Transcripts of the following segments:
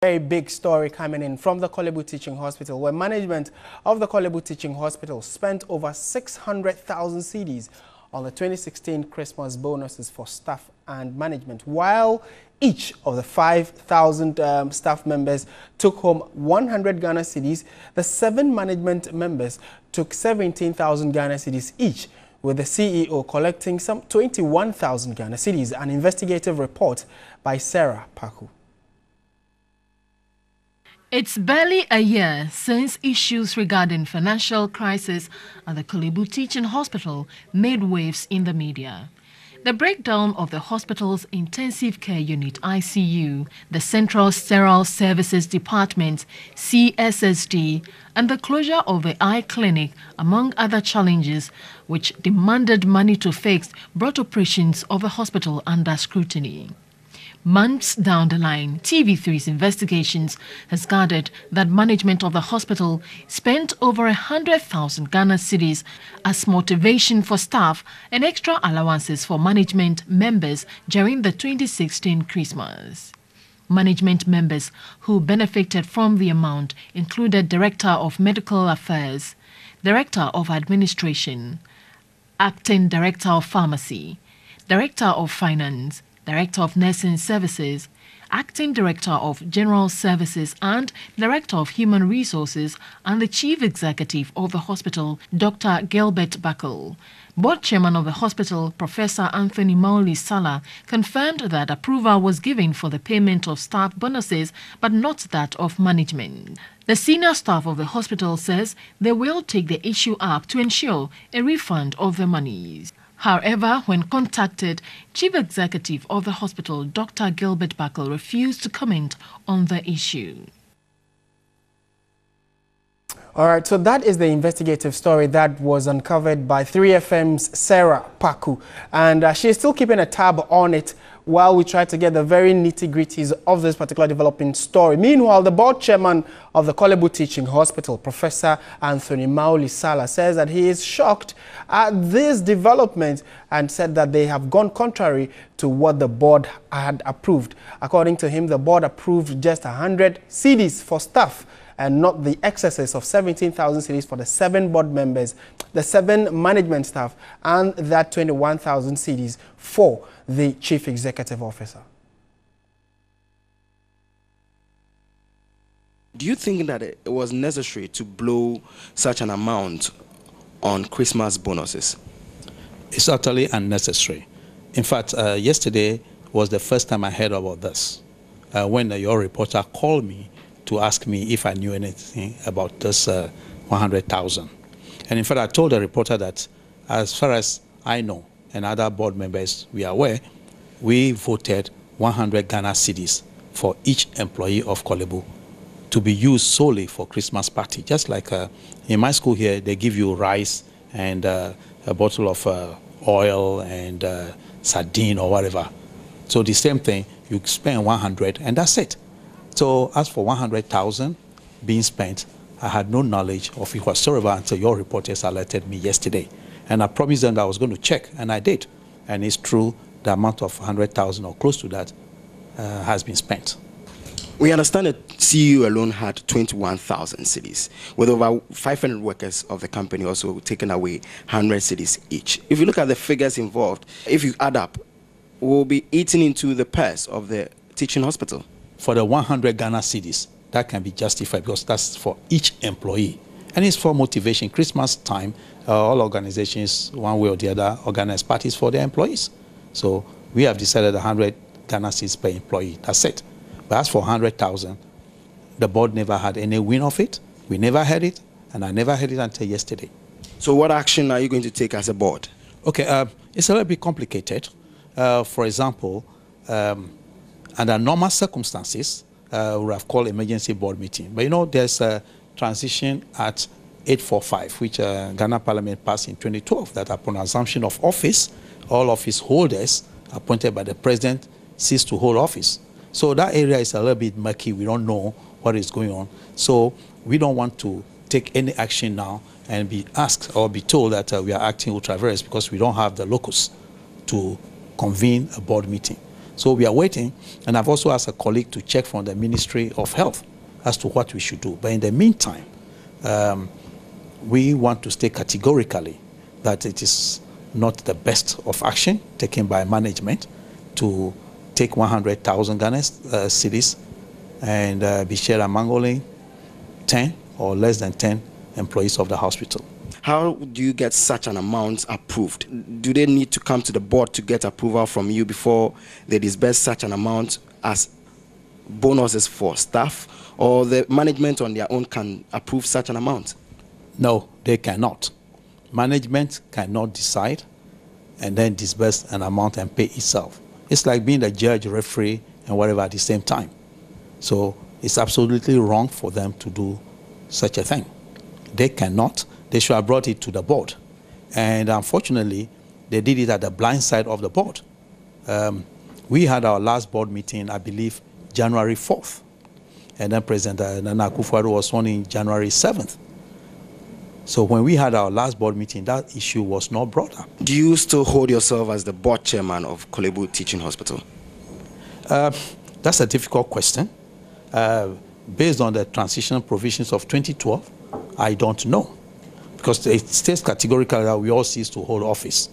Very big story coming in from the Korle-Bu Teaching Hospital, where management of the Korle-Bu Teaching Hospital spent over 600,000 cedis on the 2016 Christmas bonuses for staff and management, while each of the 5,000 staff members took home 100 Ghana cedis. The 7 management members took 17,000 Ghana cedis each, with the CEO collecting some 21,000 Ghana cedis. An investigative report by Sarah Paku. It's barely a year since issues regarding financial crisis at the Korle-Bu Teaching Hospital made waves in the media. The breakdown of the hospital's intensive care unit ICU, the Central Sterile Services Department CSSD, and the closure of the eye clinic, among other challenges which demanded money to fix, brought operations of the hospital under scrutiny. Months down the line, TV3's investigations has gathered that management of the hospital spent over 100,000 Ghana cedis as motivation for staff and extra allowances for management members during the 2016 Christmas. Management members who benefited from the amount included Director of Medical Affairs, Director of Administration, Acting Director of Pharmacy, Director of Finance, Director of Nursing Services, Acting Director of General Services and Director of Human Resources, and the Chief Executive of the hospital, Dr. Gilbert Buckle. Board Chairman of the hospital, Professor Anthony Mauli Sala, confirmed that approval was given for the payment of staff bonuses, but not that of management. The senior staff of the hospital says they will take the issue up to ensure a refund of the monies. However, when contacted, Chief Executive of the hospital, Dr. Gilbert Buckle, refused to comment on the issue. All right, so that is the investigative story that was uncovered by 3FM's Sarah Paku, and she is still keeping a tab on it while we try to get the very nitty-gritties of this particular developing story. Meanwhile, the board chairman of the Korle-Bu Teaching Hospital, Professor Anthony Mauli Sala, says that he is shocked at this development and said that they have gone contrary to what the board had approved. According to him, the board approved just 100 cedis for staff and not the excesses of 17,000 cedis for the 7 board members, the 7 management staff, and that 21,000 cedis for the chief executive officer. Do you think that it was necessary to blow such an amount on Christmas bonuses? It's utterly unnecessary. In fact, yesterday was the first time I heard about this, when your reporter called me to ask me if I knew anything about this 100,000. And in fact, I told the reporter that as far as I know, and other board members we are aware, we voted 100 Ghana cedis for each employee of Korle-Bu to be used solely for Christmas party. Just like in my school here, they give you rice and a bottle of oil and sardine or whatever. So the same thing, you spend 100 and that's it. So as for 100,000 being spent, I had no knowledge of it whatsoever until your reporters alerted me yesterday. And I promised them that I was going to check, and I did. And it's true, the amount of 100,000 or close to that has been spent. We understand that CU alone had 21,000 cedis, with over 500 workers of the company also taking away 100 cedis each. If you look at the figures involved, if you add up, we'll be eating into the purse of the teaching hospital. For the 100 Ghana cedis, that can be justified because that's for each employee. And it's for motivation. Christmas time, all organizations, one way or the other, organize parties for their employees. So we have decided 100 Ghana cedis per employee. That's it. But as for 100,000, the board never had any win of it. We never had it, and I never had it until yesterday. So what action are you going to take as a board? Okay, it's a little bit complicated. For example, under normal circumstances, we would have called emergency board meeting. But you know, there's a transition at 845, which Ghana Parliament passed in 2012, that upon assumption of office, all office holders appointed by the president cease to hold office. So that area is a little bit murky. We don't know what is going on. So we don't want to take any action now and be asked or be told that we are acting ultra-virus because we don't have the locus to convene a board meeting. So we are waiting, and I've also asked a colleague to check from the Ministry of Health as to what we should do. But in the meantime, we want to state categorically that it is not the best of action taken by management to take 100,000 Ghana cedis and be shared among only 10 or less than 10 employees of the hospital. How do you get such an amount approved? Do they need to come to the board to get approval from you before they disburse such an amount as bonuses for staff, or the management on their own can approve such an amount? No, they cannot. Management cannot decide and then disburse an amount and pay itself. It's like being the judge, referee, and whatever at the same time. So it's absolutely wrong for them to do such a thing. They cannot. They should have brought it to the board. And unfortunately, they did it at the blind side of the board. We had our last board meeting, I believe, January 4th. And then President Nana Akufo-Addo was sworn in January 7th. So when we had our last board meeting, that issue was not brought up. Do you still hold yourself as the board chairman of Korle-Bu Teaching Hospital? That's a difficult question. Based on the transitional provisions of 2012, I don't know. Because it states categorically that we all cease to hold office.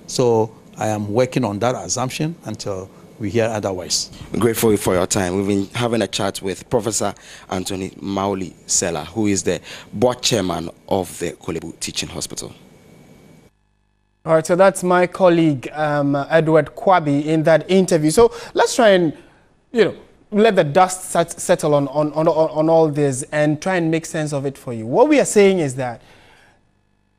So I am working on that assumption until we hear otherwise. I'm grateful for your time. We've been having a chat with Professor Anthony Mauli-Sela, who is the board chairman of the Korle-Bu Teaching Hospital. All right, so that's my colleague, Edward Kwabi, in that interview. So let's try and, let the dust settle on all this and try and make sense of it for you. What we are saying is that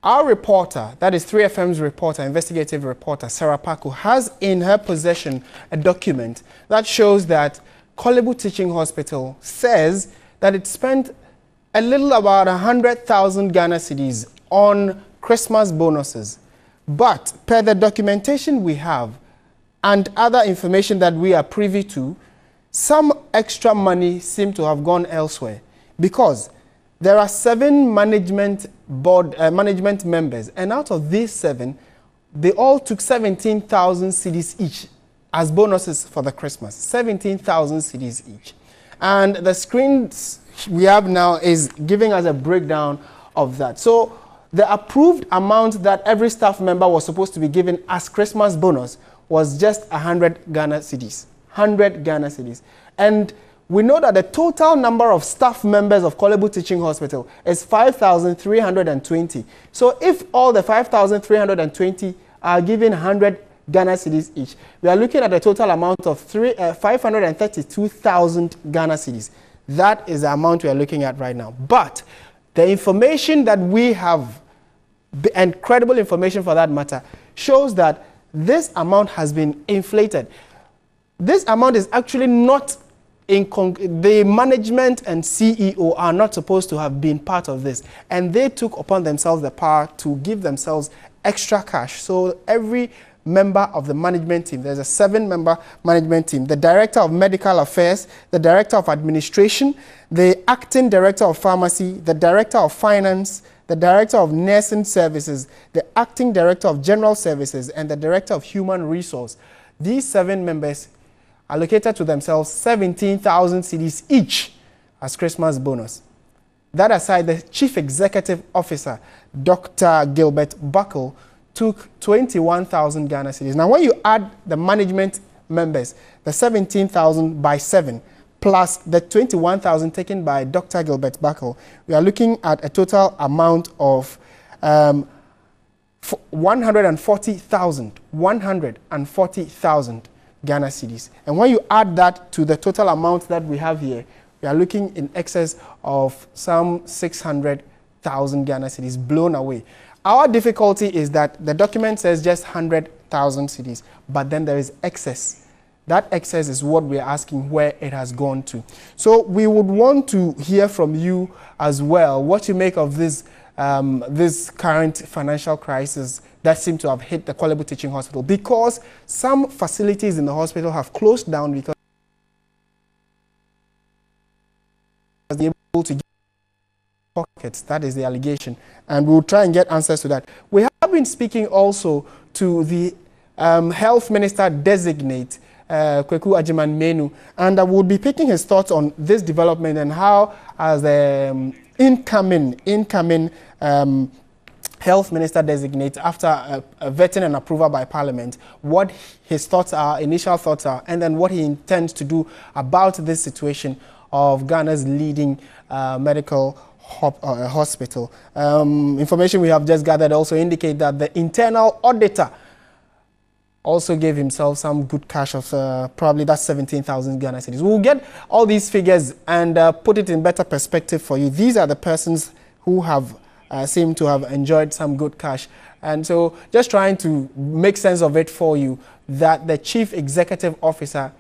our reporter, that is 3FM's reporter, investigative reporter, Sarah Paku, has in her possession a document that shows that Korle-Bu Teaching Hospital says that it spent a little about 100,000 Ghana cedis on Christmas bonuses. But per the documentation we have and other information that we are privy to, some extra money seemed to have gone elsewhere, because there are 7 management members, and out of these 7, they all took 17,000 cedis each as bonuses for the Christmas. 17,000 cedis each. And the screens we have now is giving us a breakdown of that. So the approved amount that every staff member was supposed to be given as Christmas bonus was just 100 Ghana cedis. 100 Ghana cedis. And we know that the total number of staff members of Korle-Bu Teaching Hospital is 5,320. So if all the 5,320 are given 100 Ghana cedis each, we are looking at a total amount of 532,000 Ghana cedis. That is the amount we are looking at right now. But the information that we have, and credible information for that matter, shows that this amount has been inflated. This amount is actually not the management and CEO are not supposed to have been part of this, and they took upon themselves the power to give themselves extra cash. So every member of the management team, there's a 7-member management team, the director of medical affairs, the director of administration, the acting director of pharmacy, the director of finance, the director of nursing services, the acting director of general services, and the director of human resource. These 7 members allocated to themselves 17,000 cedis each as Christmas bonus. That aside, the chief executive officer, Dr. Gilbert Buckle, took 21,000 Ghana cedis. Now, when you add the management members, the 17,000 by 7, plus the 21,000 taken by Dr. Gilbert Buckle, we are looking at a total amount of 140,000 Ghana cedis. And when you add that to the total amount that we have here, we are looking in excess of some 600,000 Ghana cedis blown away. Our difficulty is that the document says just 100,000 cedis, but then there is excess. That excess is what we are asking where it has gone to. So we would want to hear from you as well what you make of this current financial crisis that seems to have hit the Korle-Bu Teaching Hospital, because some facilities in the hospital have closed down because they're able to get pockets. That is the allegation, and we'll try and get answers to that. We have been speaking also to the health minister designate, Kweku Agyemang-Manu, and I will be picking his thoughts on this development and how, as the incoming health minister designate, after a vetting and approval by Parliament, what his thoughts are, initial thoughts are, and then what he intends to do about this situation of Ghana's leading medical hospital. Information we have just gathered also indicate that the internal auditor also gave himself some good cash of probably that's 17,000 Ghana cedis. We'll get all these figures and put it in better perspective for you. These are the persons who have seem to have enjoyed some good cash. And so just trying to make sense of it for you, that the chief executive officer,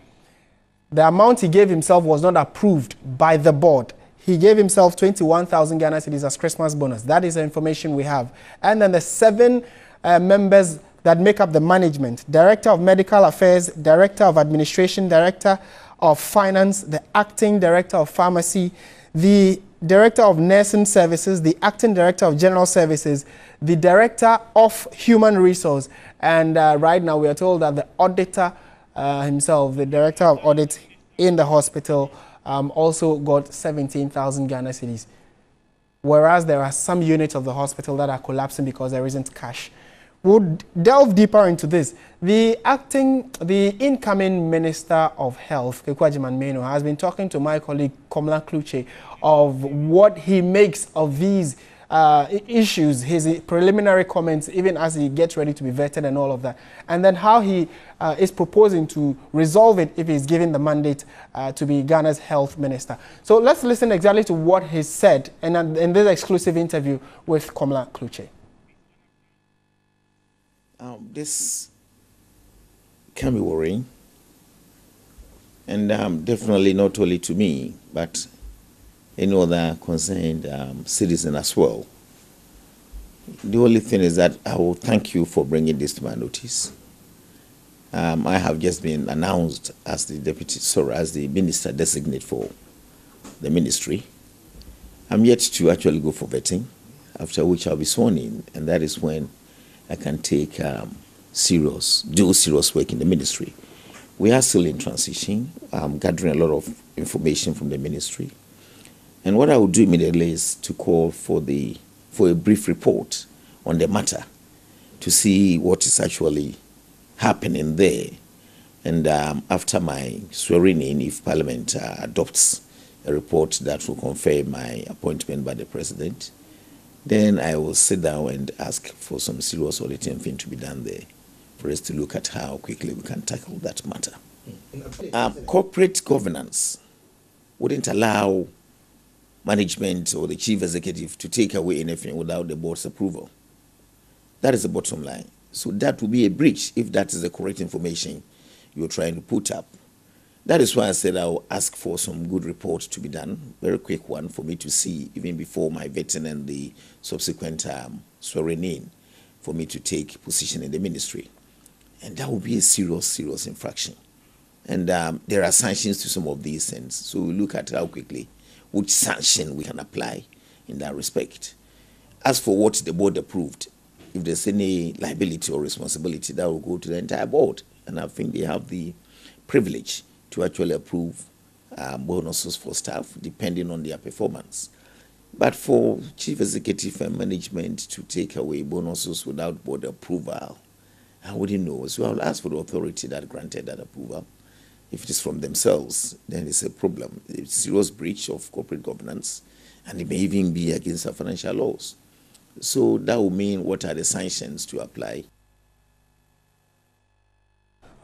the amount he gave himself was not approved by the board. He gave himself 21,000 Ghana cedis as Christmas bonus. That is the information we have. And then the 7 members that make up the management: Director of Medical Affairs, Director of Administration, Director of Finance, the Acting Director of Pharmacy, the Director of Nursing Services, the Acting Director of General Services, the Director of Human Resource, and right now we are told that the auditor himself, the Director of Audit in the hospital, also got 17,000 Ghana cedis. Whereas there are some units of the hospital that are collapsing because there isn't cash. We'll delve deeper into this. The incoming Minister of Health, Kweku Agyemang-Manu, has been talking to my colleague Korle-Bu of what he makes of these issues, his preliminary comments, even as he gets ready to be vetted and all of that, and then how he is proposing to resolve it if he's given the mandate to be Ghana's health minister. So let's listen exactly to what he said in this exclusive interview with Korle-Bu. This can be worrying, and definitely not only to me, but any other concerned citizen as well. The only thing is that I will thank you for bringing this to my notice. I have just been announced as the minister designate for the ministry. I'm yet to actually go for vetting, after which I'll be sworn in, and that is when I can take do serious work in the ministry. We are still in transition. I'm gathering a lot of information from the ministry. And what I will do immediately is to call for a brief report on the matter to see what is actually happening there. And after my swearing in, if Parliament adopts a report that will confirm my appointment by the President, then I will sit down and ask for some serious auditing thing to be done there for us to look at how quickly we can tackle that matter. Corporate governance wouldn't allow management or the chief executive to take away anything without the board's approval. That is the bottom line. So that will be a breach if that is the correct information you're trying to put up. That is why I said I'll ask for some good reports to be done, very quick one for me to see even before my vetting and the subsequent swearing in for me to take position in the ministry. And that will be a serious infraction. And there are sanctions to some of these things. So we'll look at how quickly, which sanction we can apply in that respect. As for what the board approved, if there's any liability or responsibility, that will go to the entire board. And I think they have the privilege to actually approve bonuses for staff depending on their performance. But for chief executive and management to take away bonuses without board approval, I wouldn't know. So I'll ask for the authority that granted that approval. If it is from themselves, then it's a problem. It's a serious breach of corporate governance, and it may even be against our financial laws. So that will mean what are the sanctions to apply.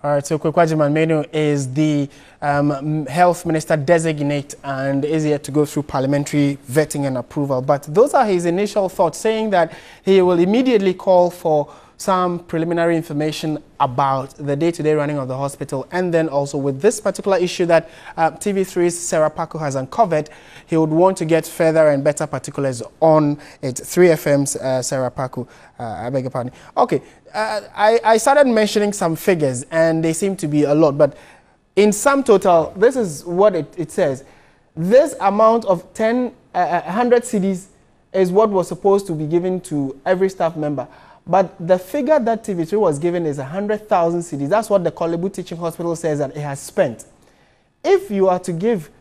All right, so Kweku Agyemang-Manu is the health minister designate and is yet to go through parliamentary vetting and approval. But those are his initial thoughts, saying that he will immediately call for some preliminary information about the day-to-day running of the hospital, and then also with this particular issue that TV3's Sarah Paku has uncovered, he would want to get further and better particulars on it. 3FM's Sarah Paku, I beg your pardon. Okay, I started mentioning some figures and they seem to be a lot, but in sum total, this is what it says. This amount of 100 cedis is what was supposed to be given to every staff member. But the figure that TV3 was given is 100,000 cedis. That's what the Korle-Bu Teaching Hospital says that it has spent. If you are to give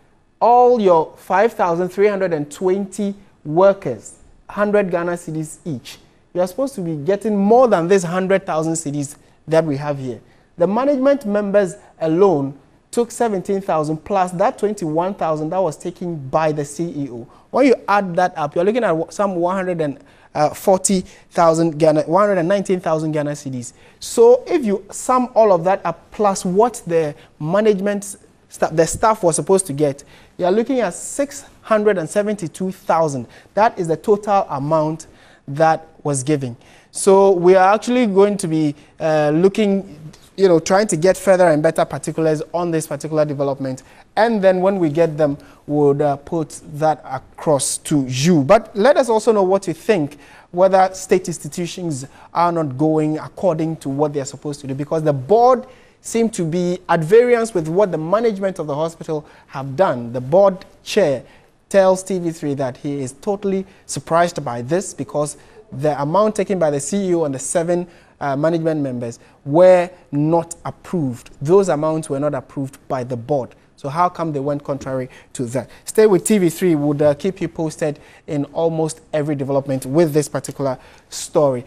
all your 5,320 workers 100 Ghana cedis each, you are supposed to be getting more than this 100,000 cedis that we have here. The management members alone took 17,000 plus that 21,000 that was taken by the CEO. When you add that up, you're looking at some 140,000 Ghana, 119,000 Ghana cedis. So if you sum all of that up plus what the management the staff was supposed to get, you are looking at 672,000. That is the total amount that was given. So we are actually going to be looking, trying to get further and better particulars on this particular development. And then when we get them, we'll put that across to you. But let us also know what you think, whether state institutions are not going according to what they're supposed to do, because the board seem to be at variance with what the management of the hospital have done. The board chair tells TV3 that he is totally surprised by this because the amount taken by the CEO and the 7 management members were not approved. Those amounts were not approved by the board. So how come they went contrary to that? Stay with TV3. We'll keep you posted in almost every development with this particular story.